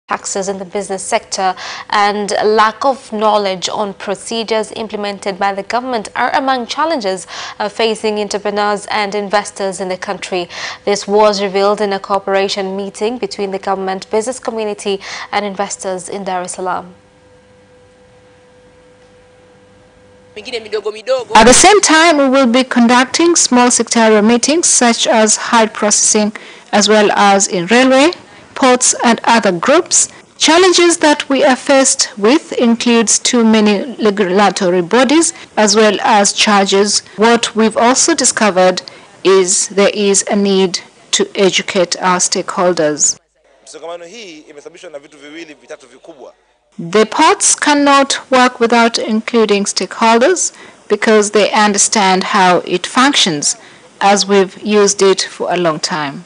taxes in the business sector and lack of knowledge on procedures implemented by the government are among challenges facing entrepreneurs and investors in the country. This was revealed in a cooperation meeting between the government, business community and investors in Dar es Salaam. At the same time, we will be conducting small sectorial meetings such as hide processing as well as in railway, ports and other groups. Challenges that we are faced with includes too many regulatory bodies as well as charges. What we've also discovered is there is a need to educate our stakeholders. The ports cannot work without including stakeholders because they understand how it functions, as we've used it for a long time.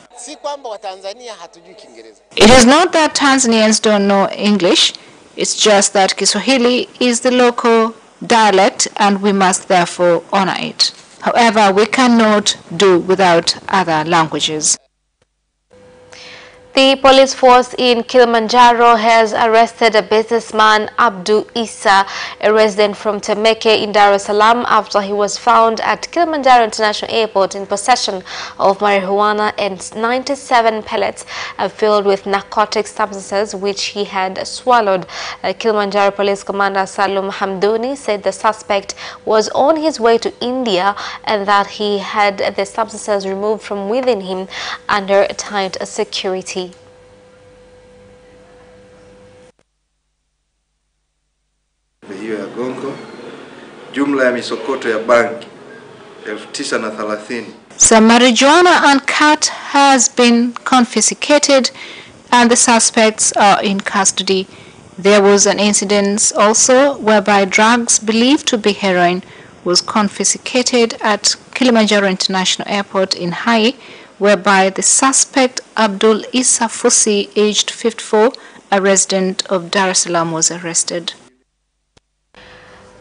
It is not that Tanzanians don't know English, it's just that Kiswahili is the local dialect and we must therefore honor it. However, we cannot do without other languages. The police force in Kilimanjaro has arrested a businessman, Abdul Issa, a resident from Temeke in Dar es Salaam, after he was found at Kilimanjaro International Airport in possession of marijuana and 97 pellets filled with narcotic substances which he had swallowed. Kilimanjaro Police Commander Salum Hamduni said the suspect was on his way to India and that he had the substances removed from within him under tight security. Hiyo ya gongo, jumla ya misokoto ya bangi 930. Some marijuana and cat has been confiscated and the suspects are in custody. There was an incident also whereby drugs believed to be heroin was confiscated at Kilimanjaro International Airport in Hai, whereby the suspect Abdul Issa Fusi, aged 54, a resident of Dar es Salaam, was arrested.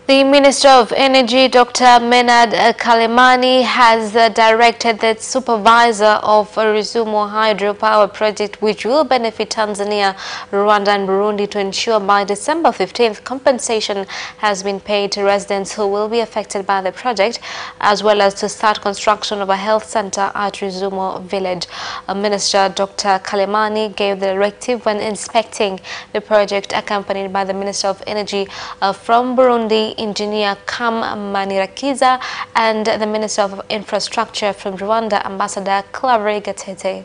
The Minister of Energy, Dr. Menad Kalemani, has directed the supervisor of a Rusumo hydropower project, which will benefit Tanzania, Rwanda and Burundi, to ensure by December 15th compensation has been paid to residents who will be affected by the project, as well as to start construction of a health center at Rusumo village. Minister Dr. Kalemani gave the directive when inspecting the project, accompanied by the Minister of Energy from Burundi, Engineer Kam Manirakiza, and the Minister of Infrastructure from Rwanda, Ambassador Claver Gatete.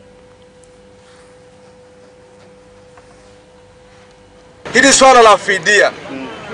Hili swala la fidia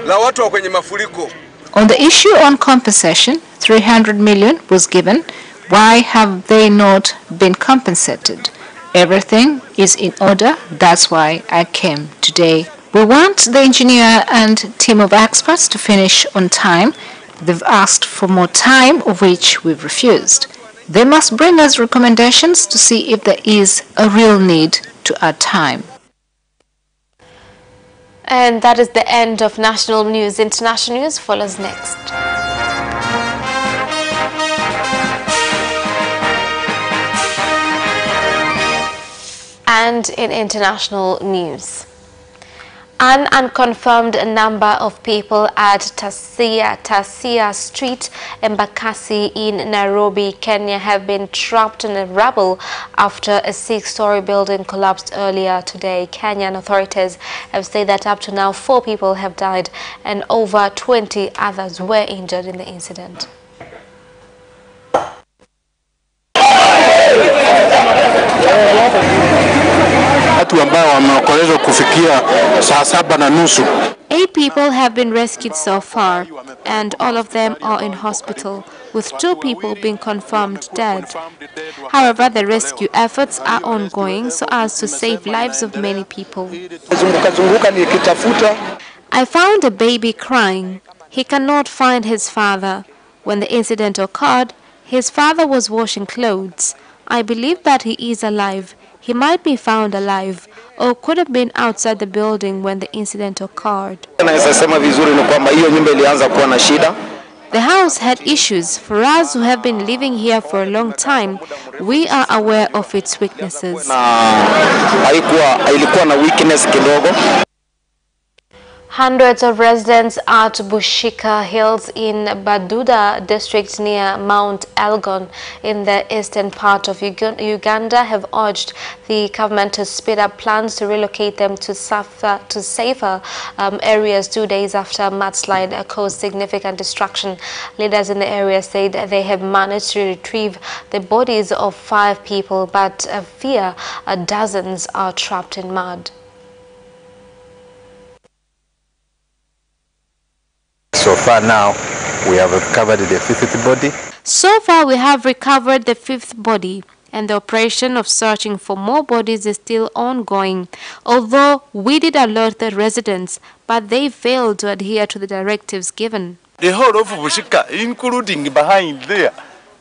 la watu wa kwenye mafuriko. On the issue on compensation, 300 million was given. Why have they not been compensated? Everything is in order. That's why I came today. We want the engineer and team of experts to finish on time. They've asked for more time, of which we've refused. They must bring us recommendations to see if there is a real need to add time. And that is the end of national news. International news follows next. And in international news, an unconfirmed number of people at Tasia Street, Embakasi in Nairobi, Kenya, have been trapped in the rubble after a 6-story building collapsed earlier today. Kenyan authorities have said that up to now 4 people have died and over 20 others were injured in the incident. Ambao wameokolezwa kufikia saa 7:30. 8 people have been rescued so far, and all of them are in hospital, with 2 people being confirmed dead. However, the rescue efforts are ongoing so as to save lives of many people. I found a baby crying. He cannot find his father. When the incident occurred, his father was washing clothes. I believe that he is alive. He might be found alive or could have been outside the building when the incident occurred. The house had issues. For us who have been living here for a long time, we are aware of its weaknesses. Hundreds of residents at Bushika Hills in Baduda district near Mount Elgon in the eastern part of Uganda have urged the government to speed up plans to relocate them to safer areas 2 days after a mudslide caused significant destruction. Leaders in the area said they have managed to retrieve the bodies of 5 people, but fear dozens are trapped in mud. So far now, we have recovered the 5th body. So far, we have recovered the 5th body, and the operation of searching for more bodies is still ongoing. Although we did alert the residents, but they failed to adhere to the directives given. The whole of Bushika, including behind there.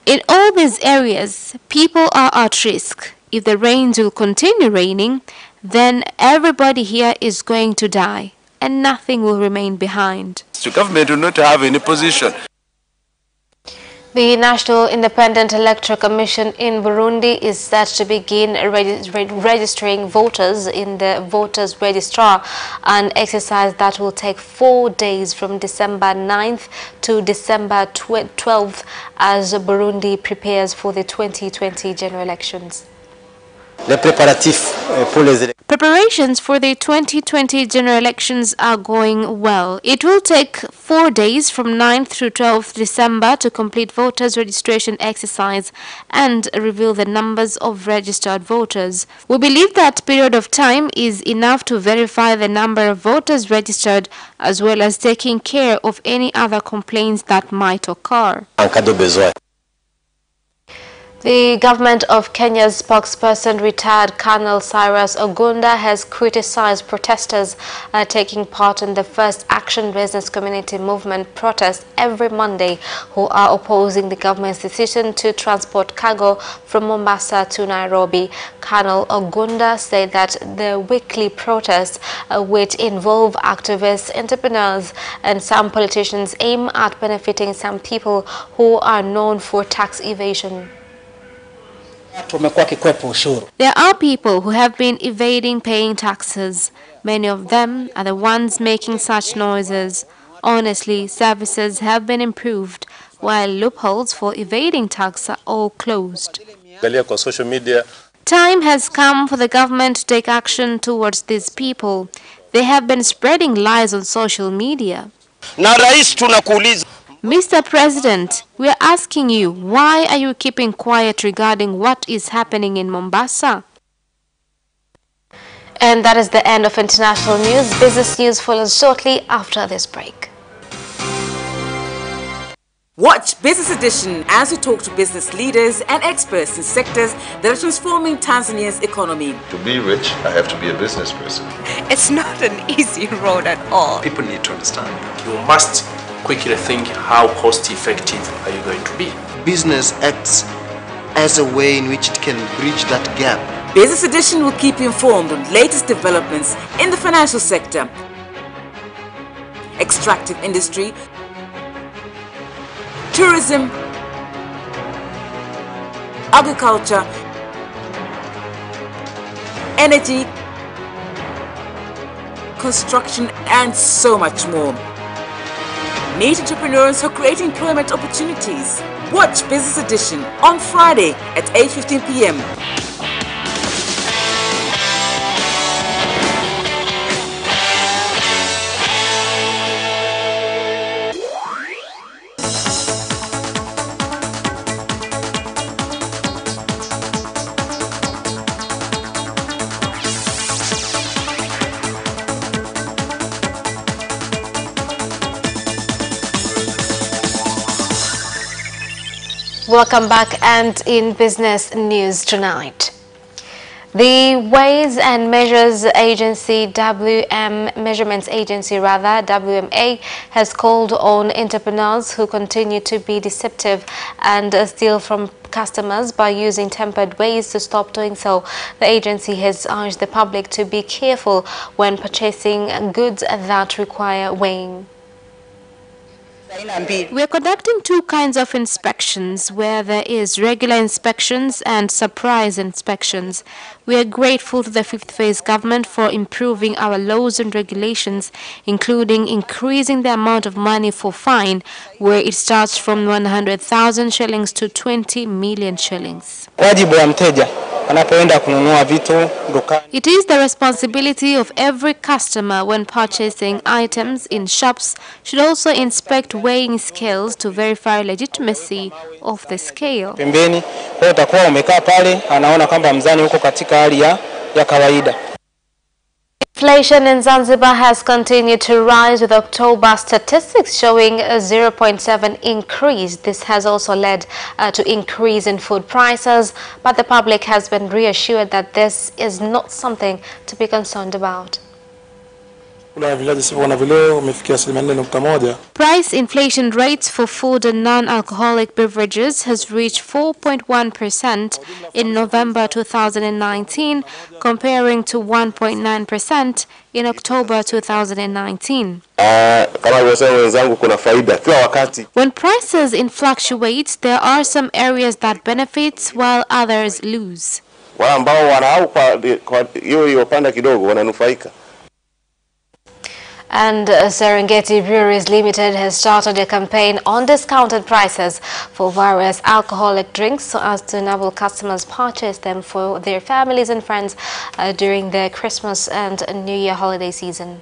In all these areas, people are at risk. If the rains will continue raining, then everybody here is going to die, and nothing will remain behind. The government will not have any position. The National Independent Electoral Commission in Burundi is set to begin registering voters in the Voters Registrar, an exercise that will take 4 days from December 9th to December 12th as Burundi prepares for the 2020 general elections. Preparations for the 2020 general elections are going well. It will take 4 days from 9th through 12th December to complete voters registration exercise and reveal the numbers of registered voters. We believe that period of time is enough to verify the number of voters registered, as well as taking care of any other complaints that might occur. The government of Kenya's spokesperson, retired Colonel Cyrus Ogunda, has criticized protesters taking part in the First Action Business Community Movement protest every Monday, who are opposing the government's decision to transport cargo from Mombasa to Nairobi. Colonel Ogunda said that the weekly protests, which involve activists, entrepreneurs, and some politicians, aim at benefiting some people who are known for tax evasion. There are people who have been evading paying taxes. Many of them are the ones making such noises. Honestly, services have been improved, while loopholes for evading tax are all closed. Time has come for the government to take action towards these people. They have been spreading lies on social media. Mr. President, we are asking you, why are you keeping quiet regarding what is happening in Mombasa? And that is the end of international news. Business news follows shortly after this break. Watch Business Edition as we talk to business leaders and experts in sectors that are transforming Tanzania's economy. To be rich, I have to be a business person. It's not an easy road at all. People need to understand. You must quickly think, how cost effective are you going to be? Business acts as a way in which it can bridge that gap. Business Edition will keep you informed on latest developments in the financial sector, extractive industry, tourism, agriculture, energy, construction, and so much more. Meet entrepreneurs who create employment opportunities. Watch Business Edition on Friday at 8:15 p.m. Welcome back, and in business news tonight. The Weights and Measures Agency, Measurements Agency, WMA, has called on entrepreneurs who continue to be deceptive and steal from customers by using tempered weights to stop doing so. The agency has urged the public to be careful when purchasing goods that require weighing. We are conducting two kinds of inspections, where there is regular inspections and surprise inspections. We are grateful to the Fifth Phase government for improving our laws and regulations, including increasing the amount of money for fine, where it starts from 100,000 shillings to 20 million shillings. It is the responsibility of every customer when purchasing items in shops should also inspect weighing scales to verify legitimacy of the scale. Inflation in Zanzibar has continued to rise, with October statistics showing a 0.7 increase. This has also led to increase in food prices, but the public has been reassured that this is not something to be concerned about. Price inflation rates for food and non-alcoholic beverages has reached 4.1% in November 2019, comparing to 1.9% in October 2019. When prices fluctuate, there are some areas that benefit while others lose. And Serengeti Breweries Limited has started a campaign on discounted prices for various alcoholic drinks so as to enable customers purchase them for their families and friends during the Christmas and New Year holiday season.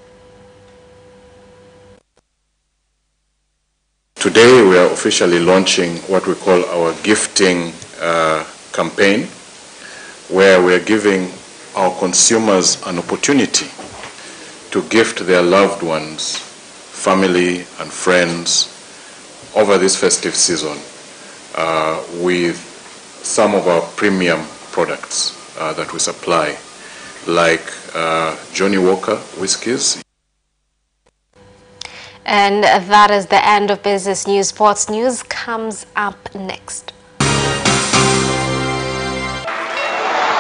Today we are officially launching what we call our gifting campaign, where we are giving our consumers an opportunity to gift their loved ones, family and friends over this festive season with some of our premium products that we supply, like Johnny Walker whiskies. And that is the end of business news. Sports news comes up next.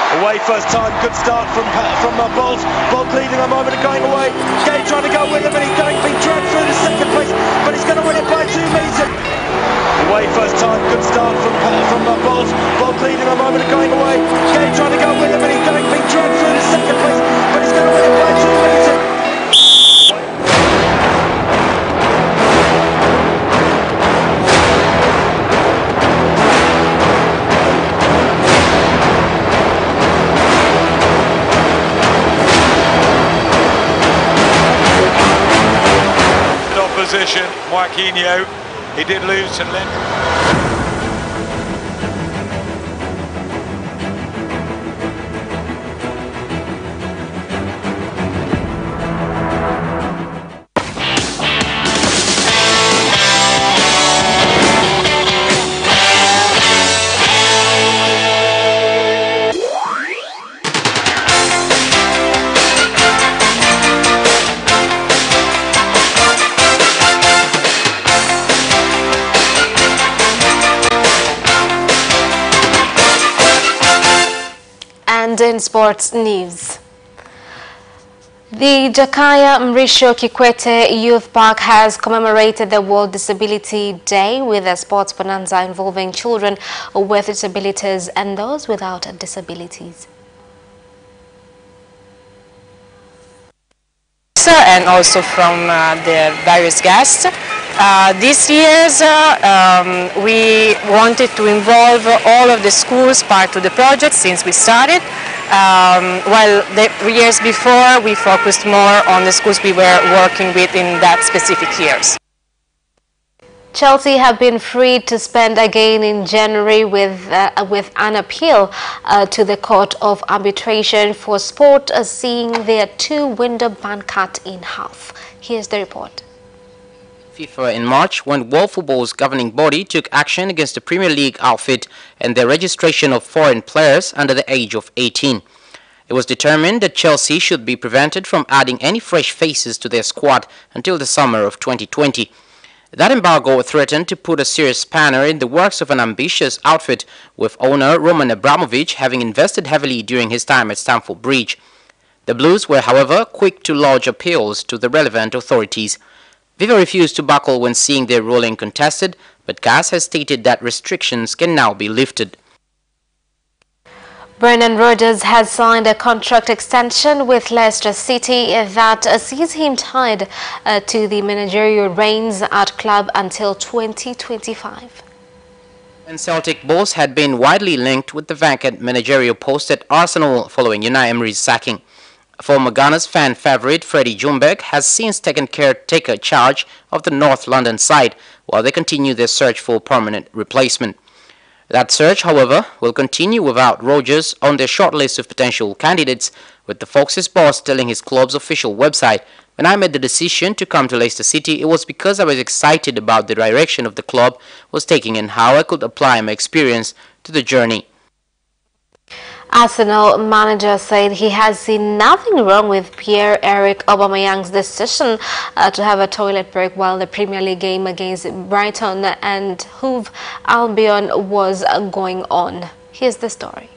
Away first time, good start from Bolt. Bolt leading a moment and going away. Gay trying to go with him, and he's being dragged through the second place, but he's going to win it by 2 meters. Away first time, good start from Bolt. Bolt leading a moment and going away. Gay trying to go with him, and he's being dragged through the second place, but he's going to win it by 2 meters. Position, Joaquinho, he did lose to Lynn. In sports news, the Jakaya Mrisho Kikwete Youth Park has commemorated the World Disability Day with a sports bonanza involving children with disabilities and those without disabilities. And also from the various guests. This year we wanted to involve all of the schools part of the project since we started, while the years before we focused more on the schools we were working with in that specific years. Chelsea have been freed to spend again in January with an appeal to the Court of Arbitration for Sport, seeing their two-window ban cut in half. Here's the report. FIFA in March, when World Football's governing body took action against the Premier League outfit and their registration of foreign players under the age of 18. It was determined that Chelsea should be prevented from adding any fresh faces to their squad until the summer of 2020. That embargo threatened to put a serious spanner in the works of an ambitious outfit, with owner Roman Abramovich having invested heavily during his time at Stamford Bridge. The Blues were, however, quick to lodge appeals to the relevant authorities. FIFA refused to buckle when seeing their ruling contested, but CAS has stated that restrictions can now be lifted. Brendan Rodgers has signed a contract extension with Leicester City that sees him tied to the managerial reins at club until 2025. And Celtic boss had been widely linked with the vacant managerial post at Arsenal following Unai Emery's sacking. Former Gunners fan favourite Freddie Ljungberg has since taken caretaker charge of the North London side while they continue their search for a permanent replacement. That search, however, will continue without Rodgers on their shortlist of potential candidates, with the Foxes boss telling his club's official website, "When I made the decision to come to Leicester City, it was because I was excited about the direction of the club was taking and how I could apply my experience to the journey." Arsenal manager said he has seen nothing wrong with Pierre-Emerick Aubameyang's decision to have a toilet break while the Premier League game against Brighton and Hove Albion was going on. Here's the story.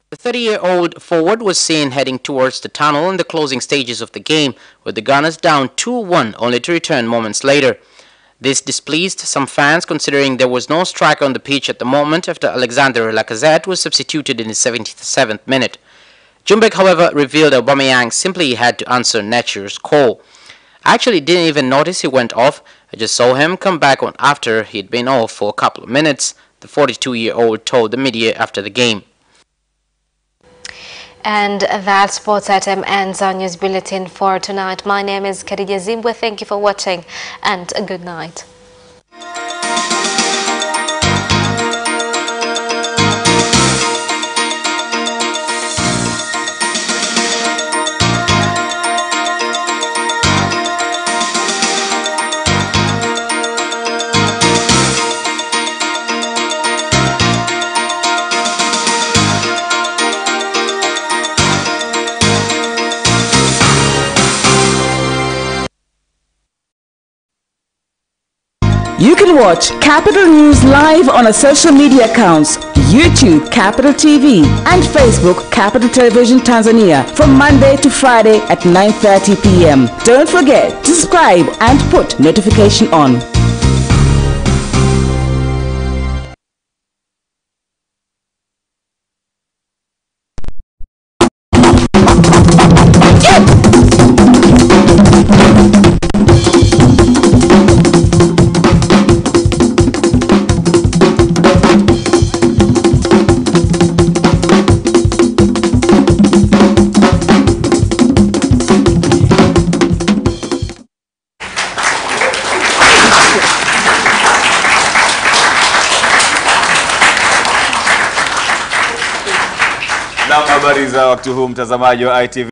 The 30-year-old forward was seen heading towards the tunnel in the closing stages of the game, with the Gunners down 2-1 only to return moments later. This displeased some fans, considering there was no striker on the pitch at the moment after Alexander Lacazette was substituted in the 77th minute. Ljungberg, however, revealed Aubameyang simply had to answer nature's call. "I actually didn't even notice he went off. I just saw him come back on after he'd been off for a couple of minutes," the 42-year-old told the media after the game. And that sports item ends our news bulletin for tonight. My name is Khadija Zimbwe. Thank you for watching and a good night. You can watch Capital News live on our social media accounts, YouTube Capital TV and Facebook Capital Television Tanzania from Monday to Friday at 9:30 p.m. Don't forget to subscribe and put notification on. Na habari za wakati huu, mtazamaji wa ITV.